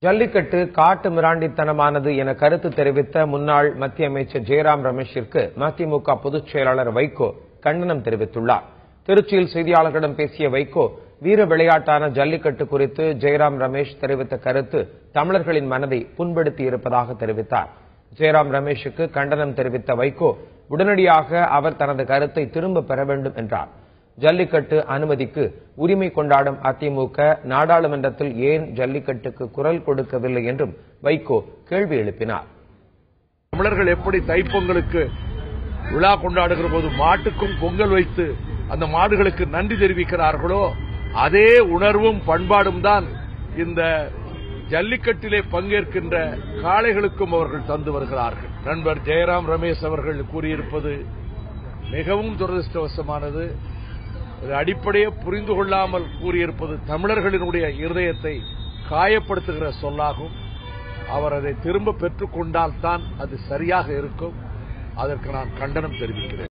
ஜல்லிக்கட்டு காட்டு மிராண்டித்தனமானது என கருத்து தெரிவித்த முன்னாள் மத்திய அமைச்சர் ஜெயராம் ரமேஷிற்கு மதிமுக பொதுச் செயலாளர் வைகோ கண்டனம் தெரிவித்துள்ளார். திருச்சியில் செய்தியாளர்களிடம் பேசிய வைகோ, வீர விளையாட்டான ஜல்லிக்கட்டு குறித்து ஜெயராம் ரமேஷ் தெரிவித்த கருத்து தமிழர்களின் மனதை புண்படுத்தி இருப்பதாக தெரிவித்தார். ஜெயராம் ரமேஷுக்கு கண்டனம் தெரிவித்த வைகோ, உடனடியாக அவர் தனது கருத்தை திரும்ப பெற வேண்டும் என்றார். ஜல்லிக்கட்டு அனுமதிக்கு உரிமை கொண்டாடும் அதிமுக நாடாளுமன்றத்தில் ஏன் ஜல்லிக்கட்டுக்கு குரல் கொடுக்கவில்லை என்றும் வைகோ கேள்வி எழுப்பினார். தமிழர்கள் எப்படி தைப்பொங்கலுக்கு விழா கொண்டாடுகிற போது மாட்டுக்கும் பொங்கல் வைத்து அந்த மாடுகளுக்கு நன்றி தெரிவிக்கிறார்களோ, அதே உணர்வும் பண்பாடும் தான் இந்த ஜல்லிக்கட்டிலே பங்கேற்கின்ற காளைகளுக்கும் அவர்கள் தந்து வருகிறார்கள். நண்பர் ஜெயராம் ரமேஷ் அவர்கள் கூறியிருப்பது மிகவும் துரதிருஷ்டவசமானது. அடிப்படையை புரிந்து கொள்ளாமல் கூறியிருப்பது தமிழர்களினுடைய இருதயத்தை காயப்படுத்துகிற சொல்லாகும். அவர் அதை திரும்ப பெற்றுக் கொண்டால்தான் அது சரியாக இருக்கும். அதற்கு நான் கண்டனம் தெரிவிக்கிறேன்.